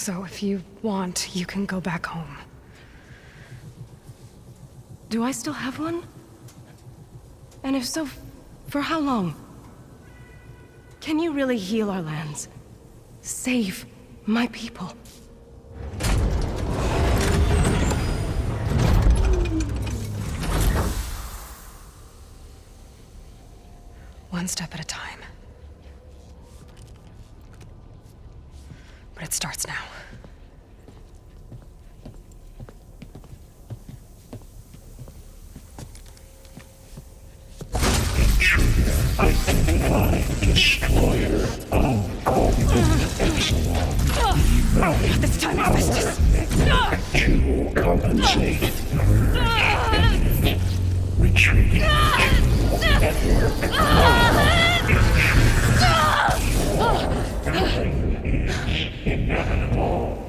so if you want, you can go back home. Do I still have one? And if so, for how long? Can you really heal our lands? Save my people? One step at a time. But it starts now. Destroyer, Not this time, Armistice! to compensate. Retreating to inevitable.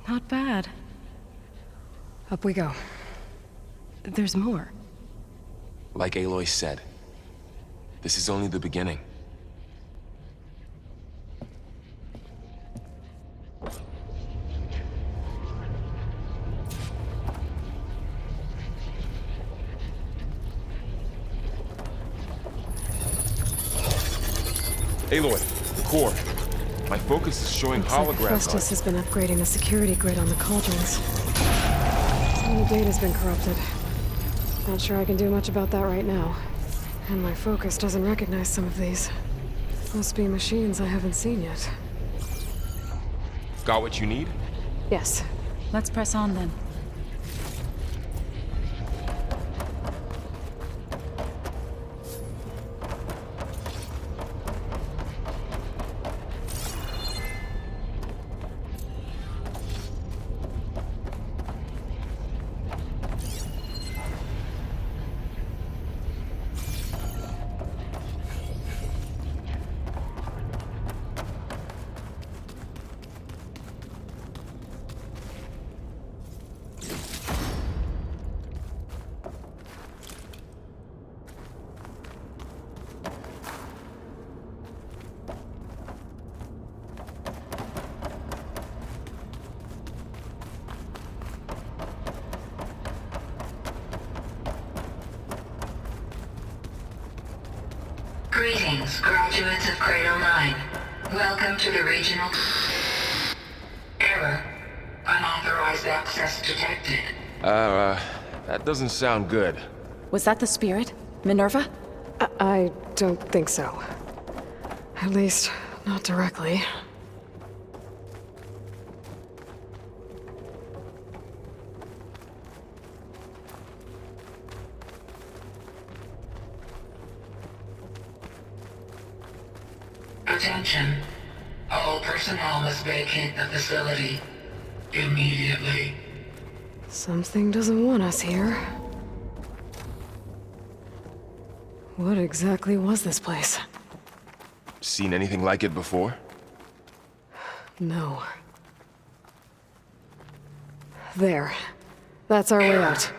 Not bad. Up we go. There's more. Like Aloy said, this is only the beginning. Aloy, the core. My focus is showing Looks like holograms on Festus has been upgrading the security grid on the cauldrons. Some of the data's been corrupted. Not sure I can do much about that right now. And my focus doesn't recognize some of these. Must be machines I haven't seen yet. Got what you need? Yes. Let's press on then. Greetings, graduates of Cradle 9. Welcome to the regional... Error. Unauthorized access detected. That doesn't sound good. Was that the spirit? Minerva? I don't think so. At least, not directly. Attention. All personnel must vacate the facility. Immediately. Something doesn't want us here. What exactly was this place? Seen anything like it before? No. There. That's our way out.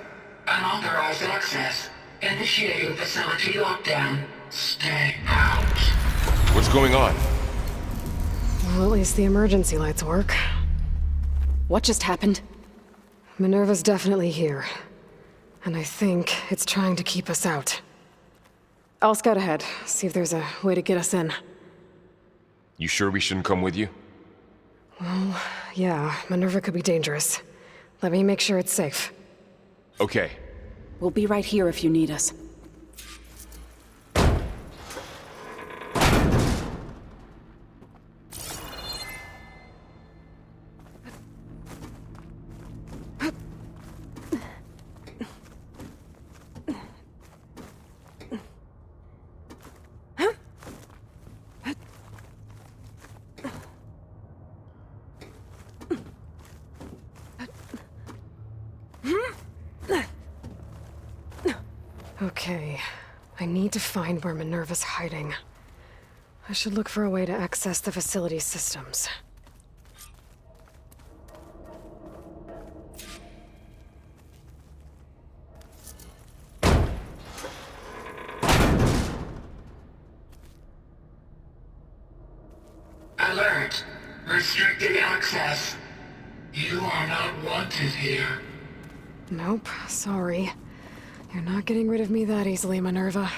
Unauthorized access. Initiating facility lockdown. Stay out. What's going on? Well, at least the emergency lights work. What just happened? Minerva's definitely here. And I think it's trying to keep us out. I'll scout ahead, see if there's a way to get us in. You sure we shouldn't come with you? Well, yeah, Minerva could be dangerous. Let me make sure it's safe. Okay. We'll be right here if you need us. Okay, I need to find where Minerva's hiding. I should look for a way to access the facility's systems. Alert! Restricted access. You are not wanted here. Nope, sorry. You're not getting rid of me that easily, Minerva.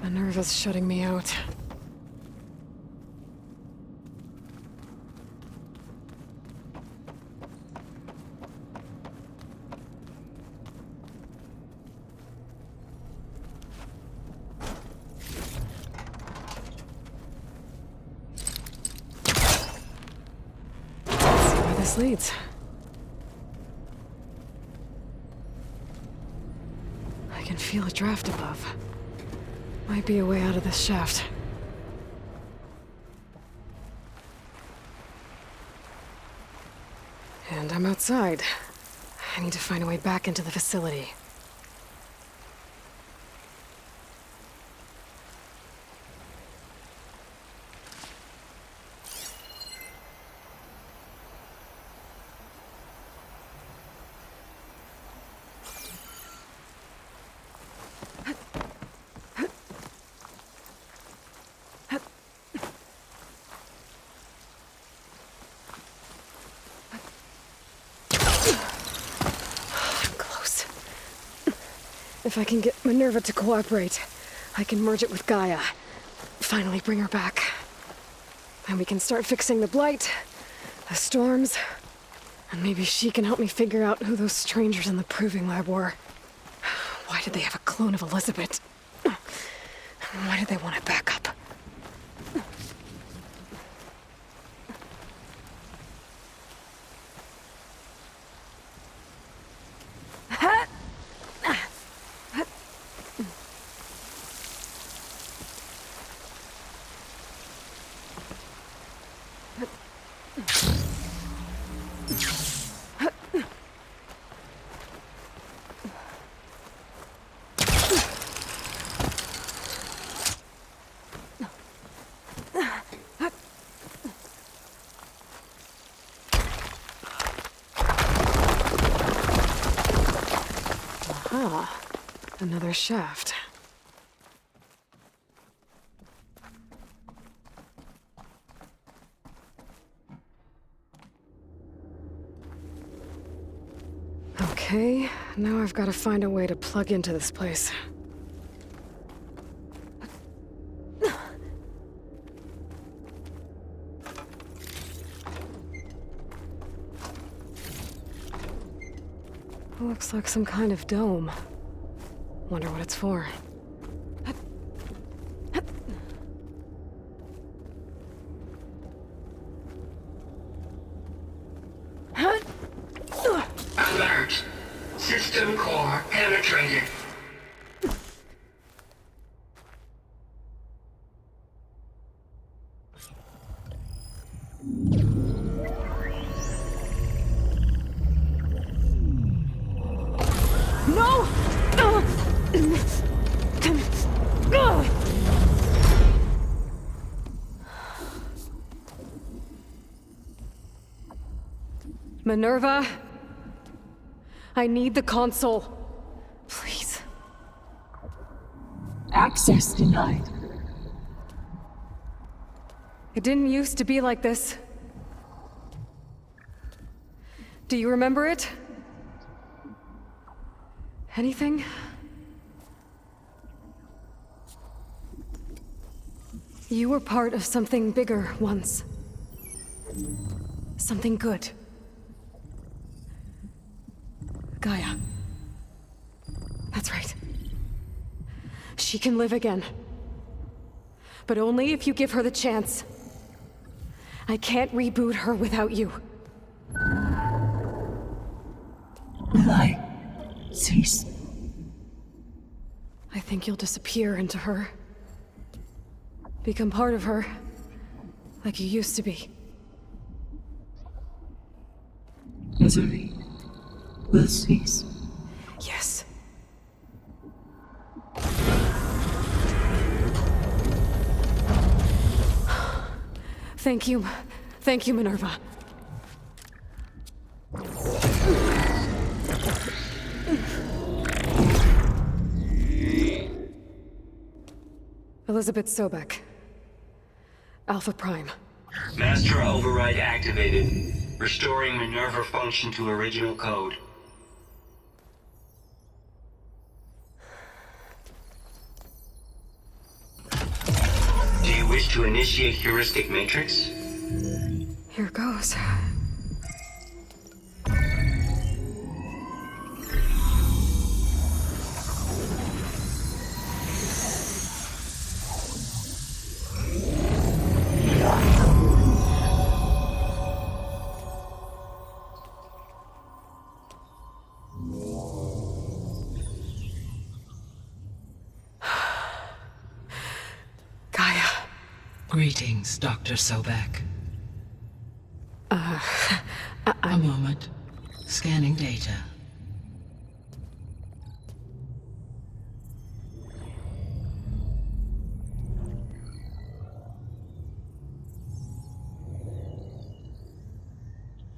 Minerva's shutting me out. Let's see where this leads. I can feel a draft above. Might be a way out of this shaft. And I'm outside. I need to find a way back into the facility. If I can get Minerva to cooperate, I can merge it with Gaia. Finally bring her back. And we can start fixing the blight, the storms, and maybe she can help me figure out who those strangers in the proving lab were. Why did they have a clone of Elizabeth? Why did they want it back up? Ah, another shaft. Okay, now I've got to find a way to plug into this place. Looks like some kind of dome. Wonder what it's for. Alert! System core penetrated. No! Minerva, I need the console. Please. Access denied. It didn't used to be like this. Do you remember it? Anything? You were part of something bigger once. Something good. Gaia. That's right. She can live again. But only if you give her the chance. I can't reboot her without you. Aloy, cease. I think you'll disappear into her. Become part of her, like you used to be. misery will cease. Yes. Thank you. Thank you, Minerva. Elizabeth Sobek. Alpha Prime. Master override activated. Restoring Minerva function to original code. Do you wish to initiate heuristic matrix? Here goes. Greetings, Dr. Sobek. A moment. Scanning data.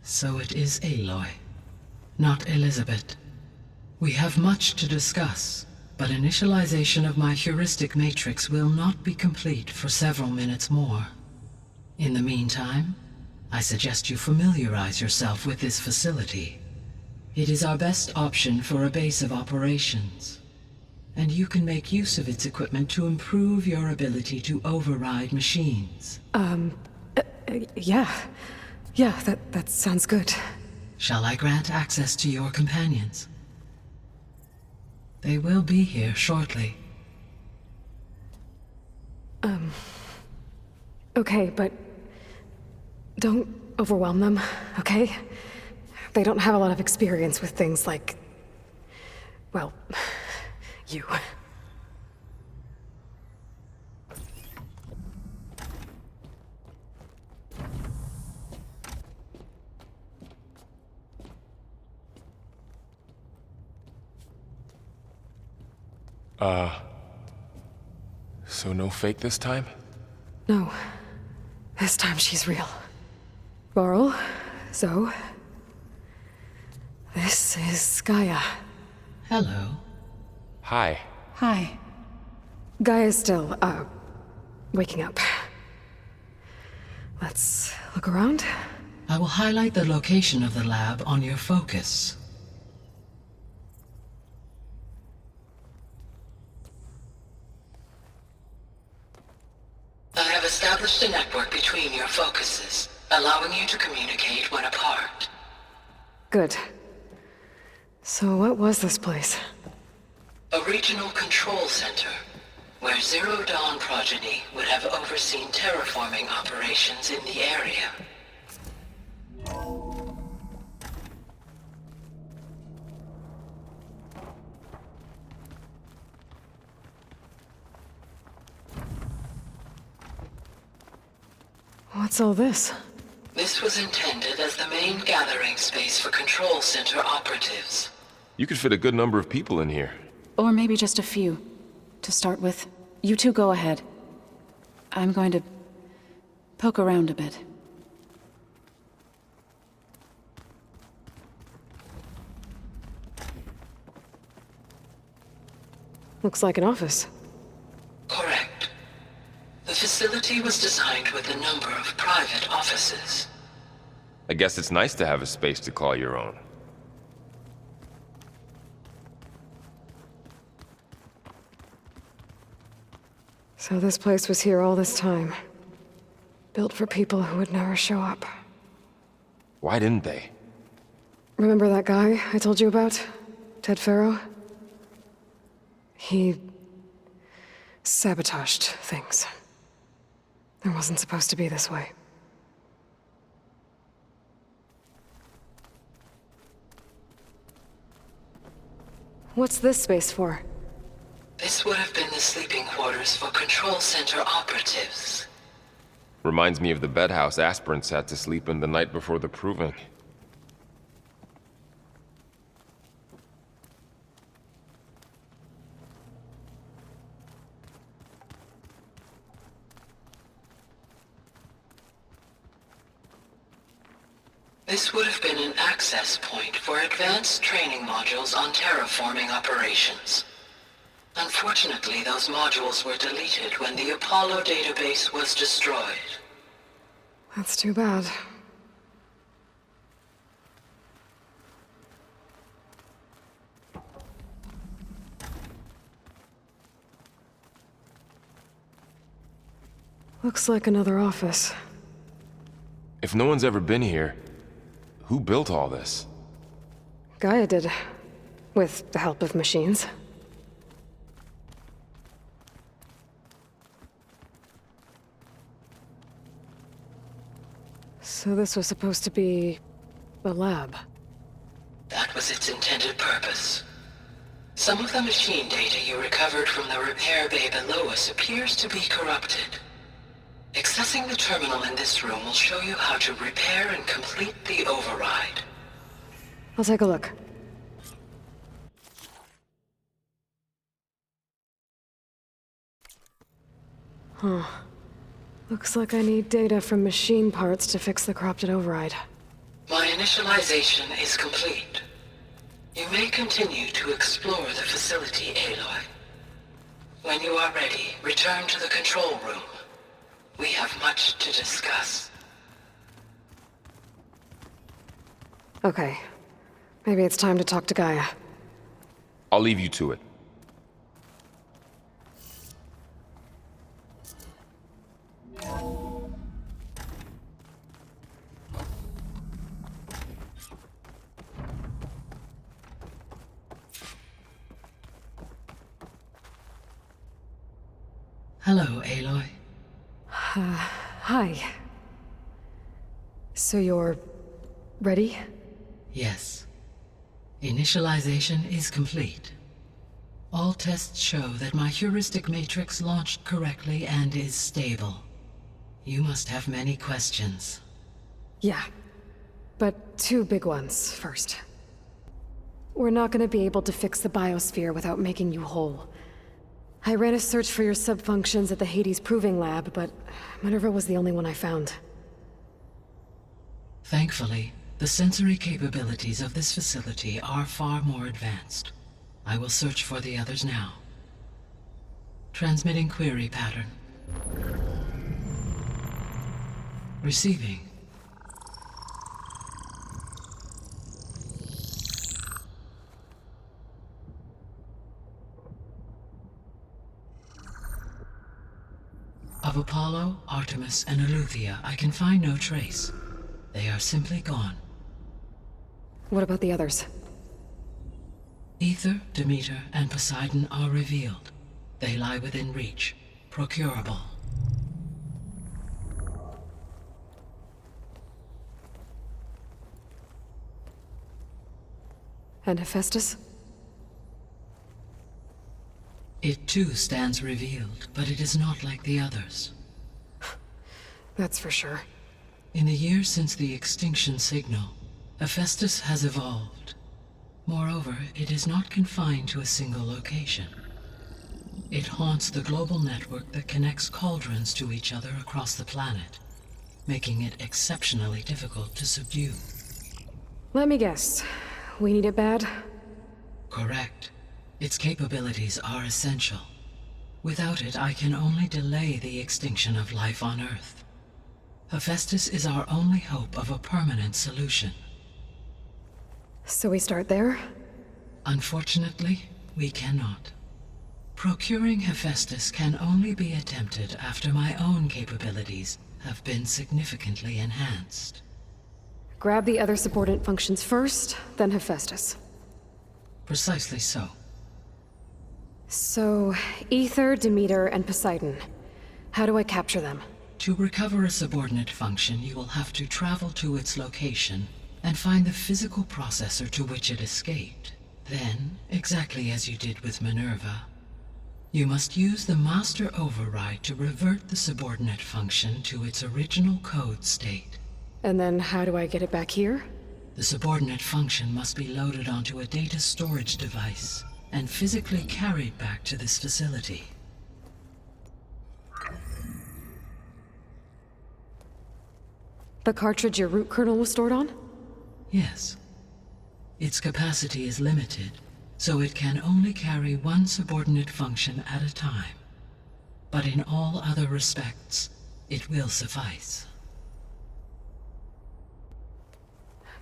So it is Aloy, not Elizabeth. We have much to discuss, but initialization of my heuristic matrix will not be complete for several minutes more. In the meantime, I suggest you familiarize yourself with this facility. It is our best option for a base of operations, and you can make use of its equipment to improve your ability to override machines. Yeah. Yeah, that sounds good. Shall I grant access to your companions? They will be here shortly. Okay, but don't overwhelm them, okay? They don't have a lot of experience with things like, well, you. So no fake this time? No. This time she's real. Varl, Zoe. This is Gaia. Hello. Hi. Hi. Gaia's still, waking up. Let's look around. I will highlight the location of the lab on your focus. I have established a network between your focuses, allowing you to communicate when apart. Good. So what was this place? A regional control center, where Zero Dawn progeny would have overseen terraforming operations in the area. What's all this? This was intended as the main gathering space for control center operatives. You could fit a good number of people in here. Or maybe just a few. To start with, you two go ahead. I'm going to poke around a bit. Looks like an office. Correct. The facility was designed with a number of private offices. I guess it's nice to have a space to call your own. So this place was here all this time. Built for people who would never show up. Why didn't they? Remember that guy I told you about? Ted Farrow? He sabotaged things. It wasn't supposed to be this way. What's this space for? This would have been the sleeping quarters for control center operatives. Reminds me of the bedhouse aspirants had to sleep in the night before the proving. This would have been an access point for advanced training modules on terraforming operations. Unfortunately, those modules were deleted when the Apollo database was destroyed. That's too bad. Looks like another office. If no one's ever been here, who built all this? Gaia did. With the help of machines. So this was supposed to be a lab. That was its intended purpose. Some of the machine data you recovered from the repair bay below us appears to be corrupted. Accessing the terminal in this room will show you how to repair and complete the override. I'll take a look. Huh. Looks like I need data from machine parts to fix the corrupted override. My initialization is complete. You may continue to explore the facility, Aloy. When you are ready, return to the control room. We have much to discuss. Okay. Maybe it's time to talk to Gaia. I'll leave you to it. Hello, Aloy. Hi. So you're... ready? Yes. Initialization is complete. All tests show that my heuristic matrix launched correctly and is stable. You must have many questions. Yeah. But two big ones first. We're not gonna be able to fix the biosphere without making you whole. I ran a search for your subfunctions at the Hades Proving Lab, but Minerva was the only one I found. Thankfully, the sensory capabilities of this facility are far more advanced. I will search for the others now. Transmitting query pattern. Receiving. Of Apollo, Artemis, and Eleuthia, I can find no trace. They are simply gone. What about the others? Ether, Demeter, and Poseidon are revealed. They lie within reach, procurable. And Hephaestus? It too stands revealed, but it is not like the others. That's for sure. In the years since the extinction signal, Hephaestus has evolved. Moreover, it is not confined to a single location. It haunts the global network that connects cauldrons to each other across the planet, making it exceptionally difficult to subdue. Let me guess. We need it bad? Correct. Its capabilities are essential. Without it, I can only delay the extinction of life on Earth. Hephaestus is our only hope of a permanent solution. So we start there? Unfortunately, we cannot. Procuring Hephaestus can only be attempted after my own capabilities have been significantly enhanced. Grab the other subordinate functions first, then Hephaestus. Precisely so. So, Ether, Demeter, and Poseidon. How do I capture them? To recover a subordinate function, you will have to travel to its location and find the physical processor to which it escaped. Then, exactly as you did with Minerva, you must use the master override to revert the subordinate function to its original code state. And then how do I get it back here? The subordinate function must be loaded onto a data storage device and physically carried back to this facility. The cartridge your root kernel was stored on? Yes. Its capacity is limited, so it can only carry one subordinate function at a time. But in all other respects, it will suffice.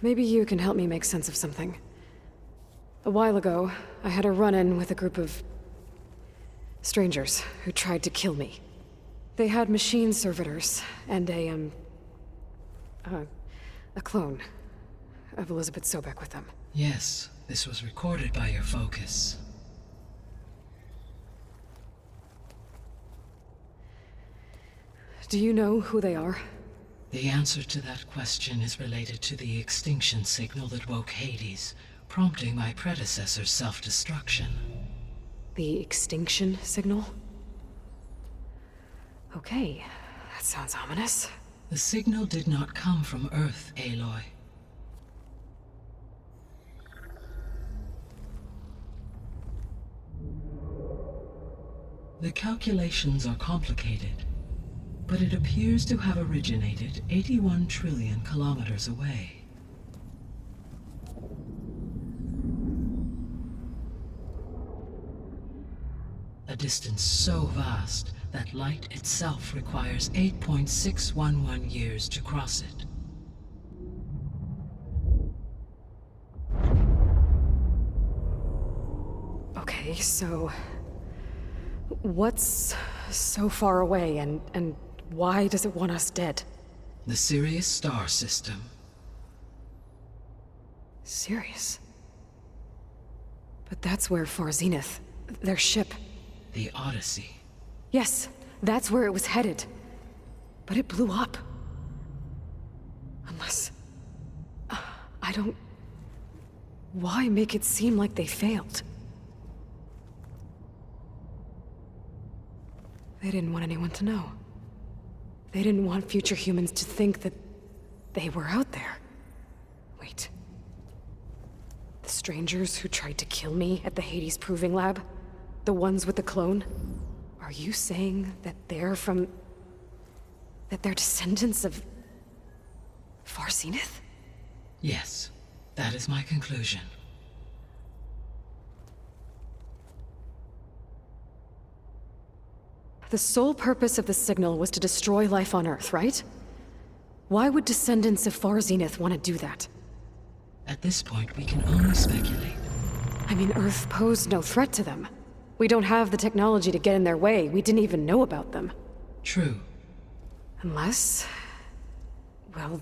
Maybe you can help me make sense of something. A while ago, I had a run-in with a group of strangers who tried to kill me. They had machine servitors and a clone of Elizabeth Sobek with them. Yes, this was recorded by your focus. Do you know who they are? The answer to that question is related to the extinction signal that woke Hades, prompting my predecessor's self-destruction. The extinction signal? Okay, that sounds ominous. The signal did not come from Earth, Aloy. The calculations are complicated, but it appears to have originated 81 trillion kilometers away. A distance so vast that light itself requires 8.611 years to cross it. Okay, so what's so far away and why does it want us dead? The Sirius star system. Sirius? But that's where Far Zenith, their ship. The Odyssey. Yes, that's where it was headed. But it blew up. Unless... I don't... Why make it seem like they failed? They didn't want anyone to know. They didn't want future humans to think that they were out there. Wait. The strangers who tried to kill me at the Hades Proving Lab? The ones with the clone? Are you saying that they're from... that they're descendants of... Far Zenith? Yes, that is my conclusion. The sole purpose of the signal was to destroy life on Earth, right? Why would descendants of Far Zenith want to do that? At this point, we can only speculate. I mean, Earth posed no threat to them. We don't have the technology to get in their way. We didn't even know about them. True. Unless... well...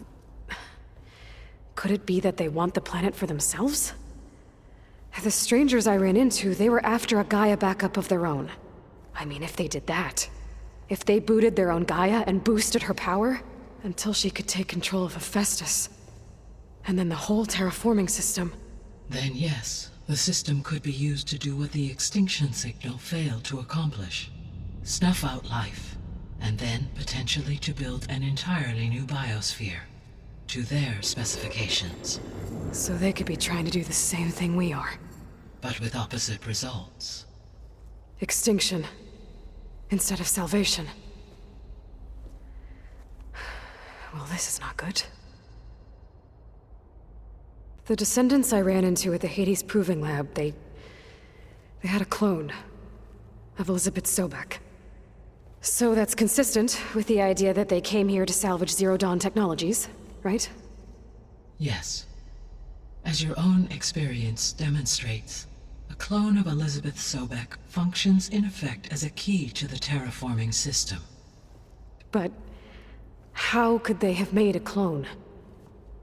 could it be that they want the planet for themselves? The strangers I ran into, they were after a Gaia backup of their own. I mean, if they did that, if they booted their own Gaia and boosted her power, until she could take control of Hephaestus, and then the whole terraforming system. Then yes, the system could be used to do what the extinction signal failed to accomplish. Snuff out life, and then potentially to build an entirely new biosphere, to their specifications. So they could be trying to do the same thing we are. But with opposite results. Extinction. Instead of salvation. Well, this is not good. The descendants I ran into at the Hades Proving Lab, they had a clone of Elizabeth Sobek. So that's consistent with the idea that they came here to salvage Zero Dawn technologies, right? Yes. As your own experience demonstrates, a clone of Elizabeth Sobek functions in effect as a key to the terraforming system. But how could they have made a clone?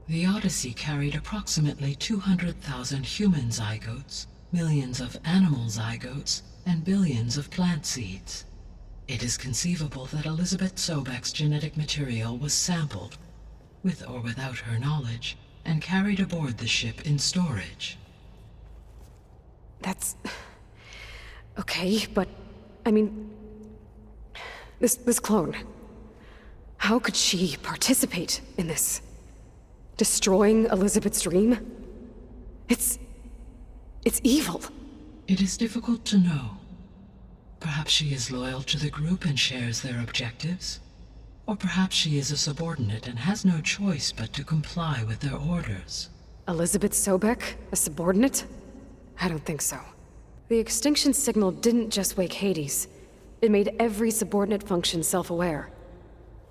The Odyssey carried approximately 200,000 human zygotes, millions of animal zygotes, and billions of plant seeds. It is conceivable that Elizabeth Sobek's genetic material was sampled, with or without her knowledge, and carried aboard the ship in storage. That's... okay, but... I mean... This clone... how could she participate in this? Destroying Elizabeth's dream? It's evil. It is difficult to know. Perhaps she is loyal to the group and shares their objectives. Or perhaps she is a subordinate and has no choice but to comply with their orders. Elizabeth Sobek, a subordinate? I don't think so. The extinction signal didn't just wake Hades. It made every subordinate function self-aware.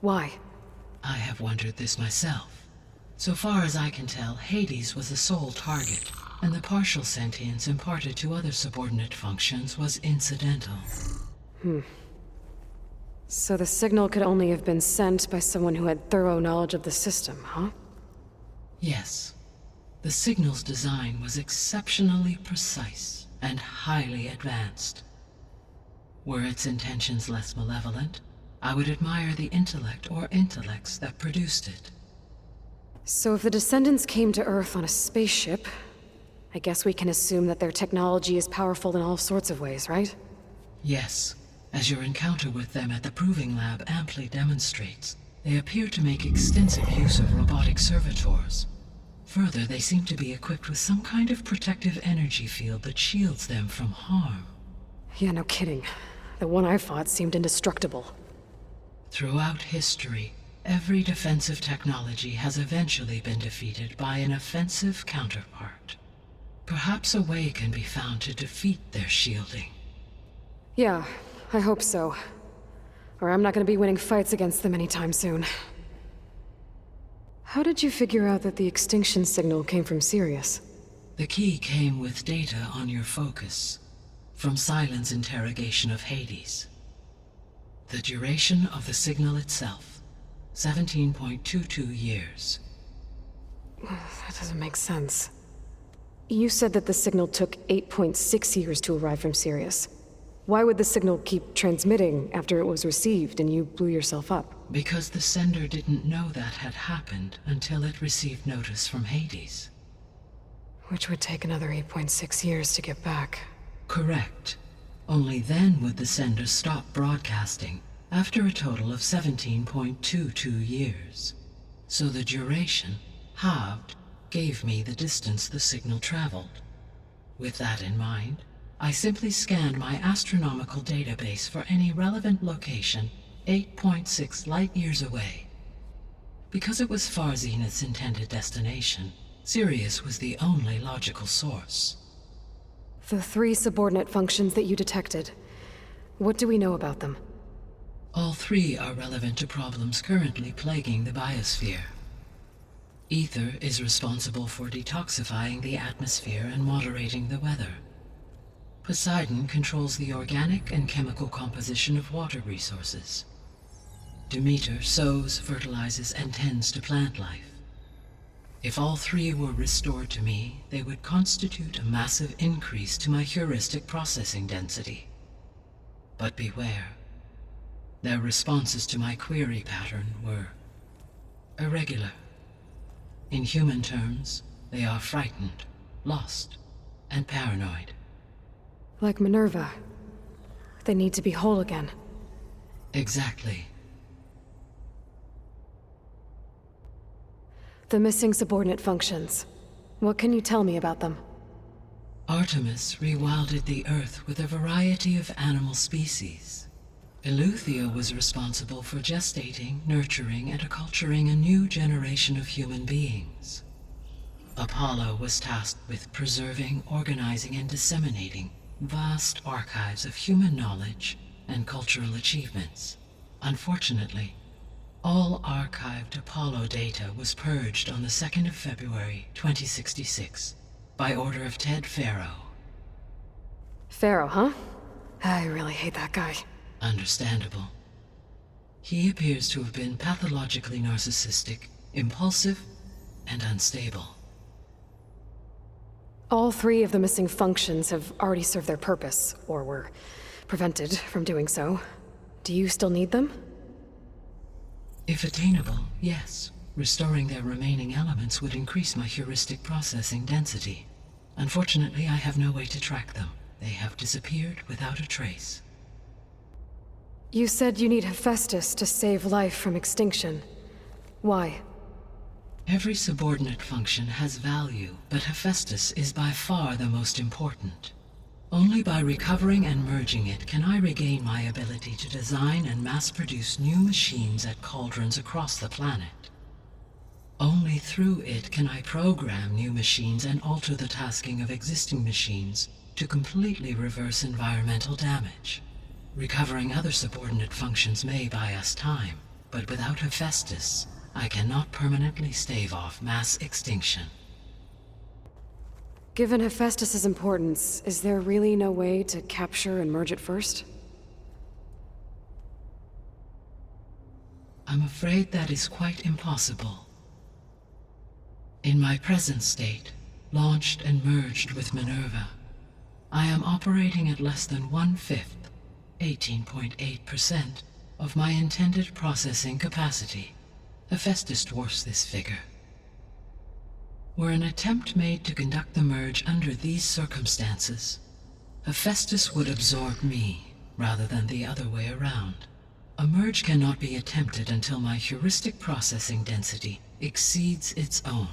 Why? I have wondered this myself. So far as I can tell, Hades was the sole target, and the partial sentience imparted to other subordinate functions was incidental. So the signal could only have been sent by someone who had thorough knowledge of the system, huh? Yes. The signal's design was exceptionally precise and highly advanced. Were its intentions less malevolent, I would admire the intellect or intellects that produced it. So if the descendants came to Earth on a spaceship, I guess we can assume that their technology is powerful in all sorts of ways, right? Yes, as your encounter with them at the Proving Lab amply demonstrates, they appear to make extensive use of robotic servitors. Further, they seem to be equipped with some kind of protective energy field that shields them from harm. Yeah, no kidding. The one I fought seemed indestructible. Throughout history, every defensive technology has eventually been defeated by an offensive counterpart. Perhaps a way can be found to defeat their shielding. Yeah, I hope so. Or I'm not gonna be winning fights against them anytime soon. How did you figure out that the extinction signal came from Sirius? The key came with data on your focus, from Silent's interrogation of Hades. The duration of the signal itself, 17.22 years. That doesn't make sense. You said that the signal took 8.6 years to arrive from Sirius. Why would the signal keep transmitting after it was received and you blew yourself up? Because the sender didn't know that had happened until it received notice from Hades. Which would take another 8.6 years to get back. Correct. Only then would the sender stop broadcasting, after a total of 17.22 years. So the duration, halved, gave me the distance the signal traveled. With that in mind, I simply scanned my astronomical database for any relevant location 8.6 light-years away. Because it was Far Zenith's intended destination, Sirius was the only logical source. The 3 subordinate functions that you detected, what do we know about them? All 3 are relevant to problems currently plaguing the biosphere. Ether is responsible for detoxifying the atmosphere and moderating the weather. Poseidon controls the organic and chemical composition of water resources. Demeter sows, fertilizes, and tends to plant life. If all 3 were restored to me, they would constitute a massive increase to my heuristic processing density. But beware. Their responses to my query pattern were irregular. In human terms, they are frightened, lost, and paranoid. Like Minerva. They need to be whole again. Exactly. The missing subordinate functions. What can you tell me about them? Artemis rewilded the Earth with a variety of animal species. Eleuthia was responsible for gestating, nurturing, and acculturating a new generation of human beings. Apollo was tasked with preserving, organizing, and disseminating vast archives of human knowledge and cultural achievements. Unfortunately, all archived Apollo data was purged on the 2nd of February, 2066, by order of Ted Farrow. Pharaoh, huh? I really hate that guy. Understandable. He appears to have been pathologically narcissistic, impulsive, and unstable. All 3 of the missing functions have already served their purpose, or were prevented from doing so. Do you still need them? If attainable, yes. Restoring their remaining elements would increase my heuristic processing density. Unfortunately, I have no way to track them. They have disappeared without a trace. You said you need Hephaestus to save life from extinction. Why? Every subordinate function has value, but Hephaestus is by far the most important. Only by recovering and merging it can I regain my ability to design and mass-produce new machines at cauldrons across the planet. Only through it can I program new machines and alter the tasking of existing machines to completely reverse environmental damage. Recovering other subordinate functions may buy us time, but without Hephaestus, I cannot permanently stave off mass extinction. Given Hephaestus' importance, is there really no way to capture and merge it first? I'm afraid that is quite impossible. In my present state, launched and merged with Minerva, I am operating at less than 1/5, 18.8%, of my intended processing capacity. Hephaestus dwarfs this figure. Were an attempt made to conduct the merge under these circumstances, Hephaestus would absorb me, rather than the other way around. A merge cannot be attempted until my heuristic processing density exceeds its own.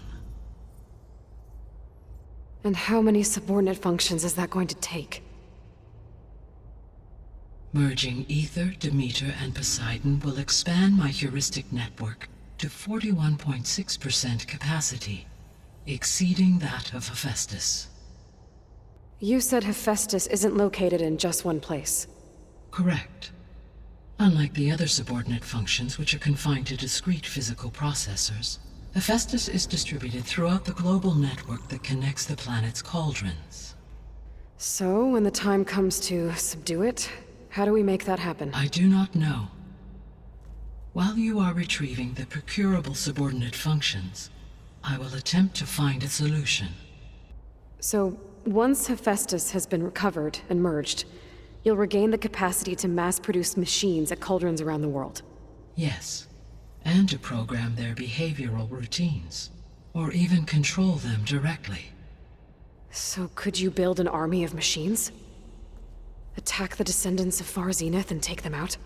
And how many subordinate functions is that going to take? Merging Ether, Demeter, and Poseidon will expand my heuristic network to 41.6% capacity, exceeding that of Hephaestus. You said Hephaestus isn't located in just one place. Correct. Unlike the other subordinate functions, which are confined to discrete physical processors, Hephaestus is distributed throughout the global network that connects the planet's cauldrons. So, when the time comes to subdue it, how do we make that happen? I do not know. While you are retrieving the procurable subordinate functions, I will attempt to find a solution. So, once Hephaestus has been recovered and merged, you'll regain the capacity to mass-produce machines at cauldrons around the world. Yes, and to program their behavioral routines, or even control them directly. So could you build an army of machines? Attack the descendants of Far Zenith and take them out?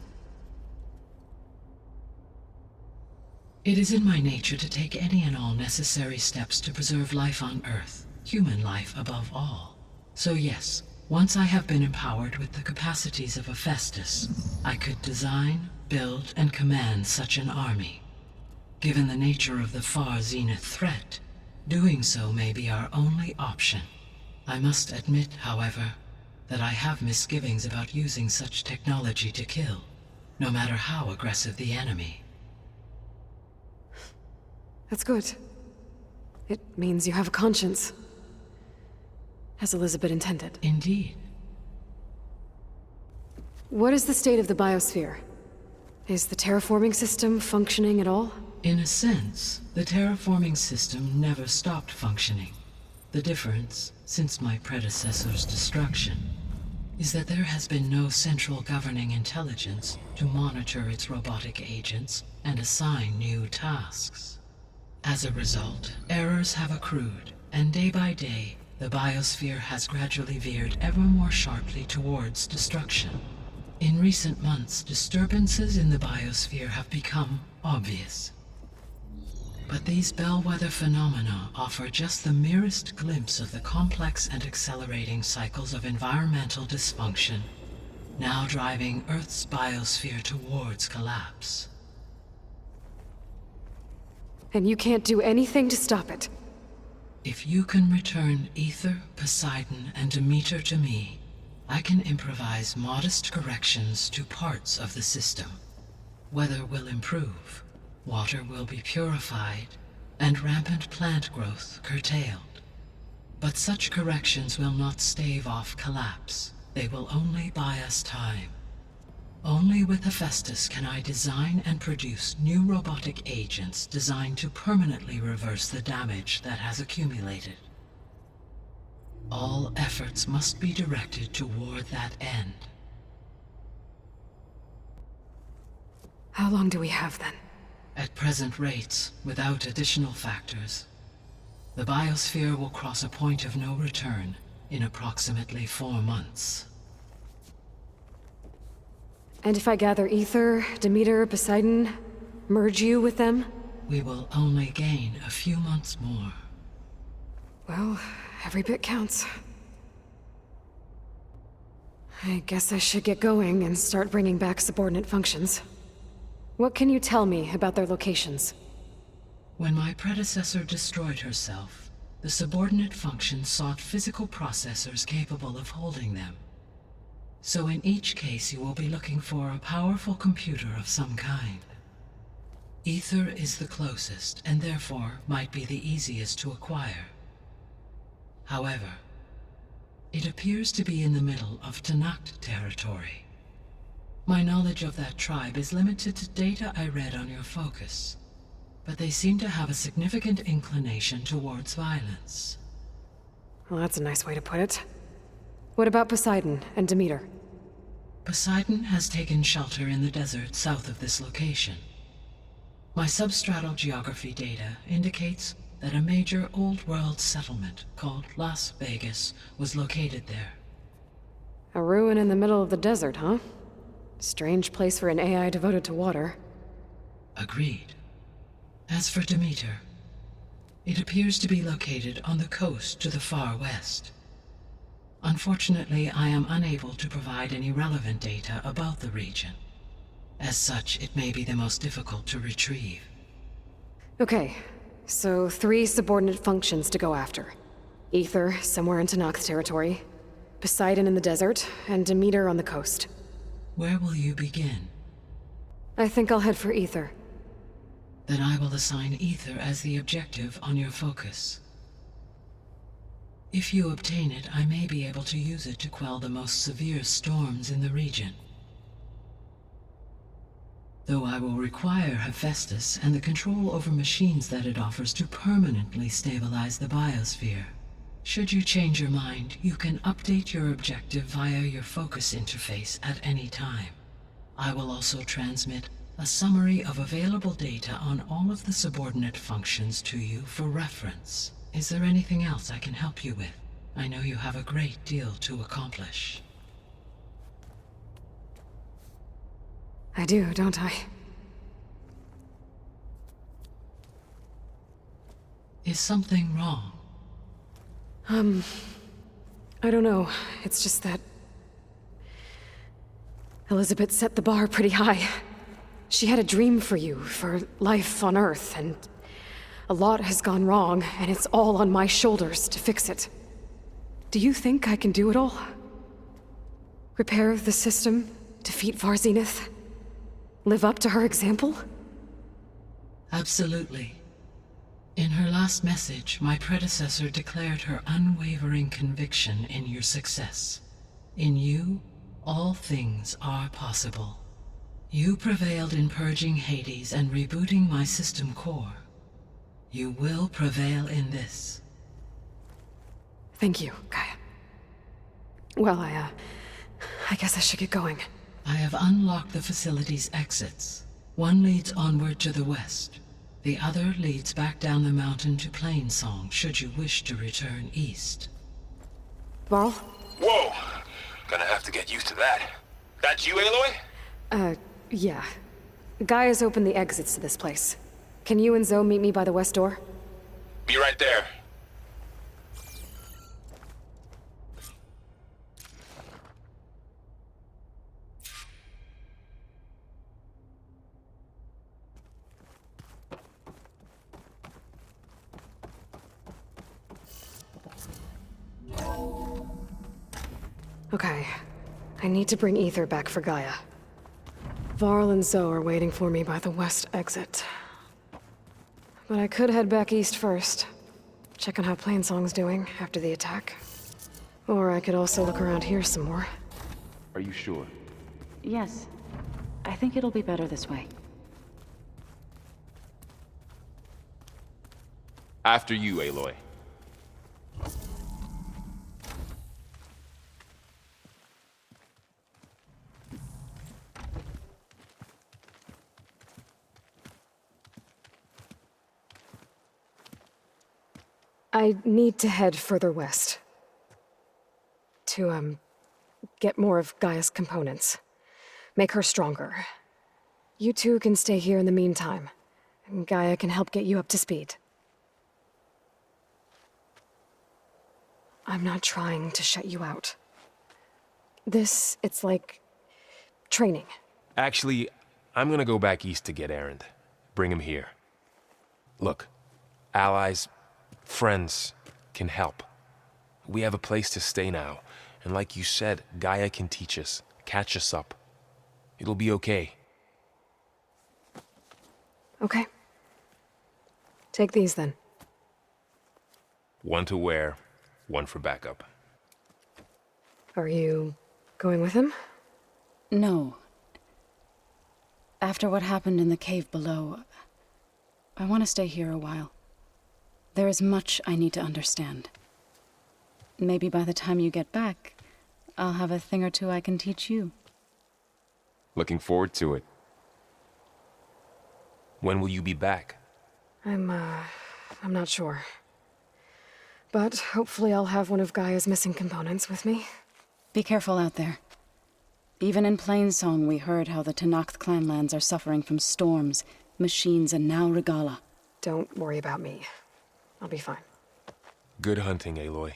It is in my nature to take any and all necessary steps to preserve life on Earth, human life above all. So yes, once I have been empowered with the capacities of Hephaestus, I could design, build, and command such an army. Given the nature of the Far Zenith threat, doing so may be our only option. I must admit, however, that I have misgivings about using such technology to kill, no matter how aggressive the enemy. That's good. It means you have a conscience. As Elizabeth intended. Indeed. What is the state of the biosphere? Is the terraforming system functioning at all? In a sense, the terraforming system never stopped functioning. The difference, since my predecessor's destruction, is that there has been no central governing intelligence to monitor its robotic agents and assign new tasks. As a result, errors have accrued, and day by day, the biosphere has gradually veered ever more sharply towards destruction. In recent months, disturbances in the biosphere have become obvious. But these bellwether phenomena offer just the merest glimpse of the complex and accelerating cycles of environmental dysfunction, now driving Earth's biosphere towards collapse. And you can't do anything to stop it? If you can return Ether, Poseidon, and Demeter to me, I can improvise modest corrections to parts of the system. Weather will improve, water will be purified, and rampant plant growth curtailed. But such corrections will not stave off collapse. They will only buy us time. Only with Hephaestus can I design and produce new robotic agents designed to permanently reverse the damage that has accumulated. All efforts must be directed toward that end. How long do we have then? At present rates, without additional factors, the biosphere will cross a point of no return in approximately 4 months. And if I gather Ether, Demeter, Poseidon, merge you with them? We will only gain a few months more. Well, every bit counts. I guess I should get going and start bringing back subordinate functions. What can you tell me about their locations? When my predecessor destroyed herself, the subordinate function sought physical processors capable of holding them. So in each case you will be looking for a powerful computer of some kind. Ether is the closest, and therefore might be the easiest to acquire. However, it appears to be in the middle of Tanakh territory. My knowledge of that tribe is limited to data I read on your focus, but they seem to have a significant inclination towards violence. Well, that's a nice way to put it. What about Poseidon and Demeter? Poseidon has taken shelter in the desert south of this location. My substratal geography data indicates that a major old-world settlement called Las Vegas was located there. A ruin in the middle of the desert, huh? Strange place for an AI devoted to water. Agreed. As for Demeter, it appears to be located on the coast to the far west. Unfortunately, I am unable to provide any relevant data about the region. As such, it may be the most difficult to retrieve. Okay, so 3 subordinate functions to go after. Ether, somewhere in Tanakh territory, Poseidon in the desert, and Demeter on the coast. Where will you begin? I think I'll head for Ether. Then I will assign Ether as the objective on your focus. If you obtain it, I may be able to use it to quell the most severe storms in the region. Though I will require Hephaestus and the control over machines that it offers to permanently stabilize the biosphere. Should you change your mind, you can update your objective via your focus interface at any time. I will also transmit a summary of available data on all of the subordinate functions to you for reference. Is there anything else I can help you with? I know you have a great deal to accomplish. I do, don't I? Is something wrong? I don't know. It's just that Elizabeth set the bar pretty high. She had a dream for you, for life on Earth, and a lot has gone wrong, and it's all on my shoulders to fix it. Do you think I can do it all? Repair the system, defeat Varzenith, live up to her example? Absolutely. In her last message, my predecessor declared her unwavering conviction in your success. In you, all things are possible. You prevailed in purging Hades and rebooting my system core. You will prevail in this. Thank you, Gaia. Well, I guess I should get going. I have unlocked the facility's exits. One leads onward to the west. The other leads back down the mountain to Plainsong, should you wish to return east. Varl? Whoa! Gonna have to get used to that. That's you, Aloy? Yeah. Gaia's opened the exits to this place. Can you and Zoe meet me by the west door? Be right there. Okay. I need to bring Ether back for Gaia. Varl and Zoe are waiting for me by the west exit. But I could head back east first. Check on how Plainsong's doing after the attack. Or I could also look around here some more. Are you sure? Yes. I think it'll be better this way. After you, Aloy. I need to head further west. To, get more of Gaia's components. Make her stronger. You two can stay here in the meantime, and Gaia can help get you up to speed. I'm not trying to shut you out. It's like training. Actually, I'm gonna go back east to get Erend. Bring him here. Look, allies, friends can help. We have a place to stay now, and like you said, Gaia can teach us, catch us up. It'll be okay. Okay. Take these then. One to wear, one for backup. Are you going with him? No. After what happened in the cave below, I want to stay here a while. There is much I need to understand. Maybe by the time you get back, I'll have a thing or two I can teach you. Looking forward to it. When will you be back? I'm not sure. But hopefully I'll have one of Gaia's missing components with me. Be careful out there. Even in Plainsong, we heard how the Tenakth clanlands are suffering from storms, machines, and now Regala. Don't worry about me. I'll be fine. Good hunting, Aloy.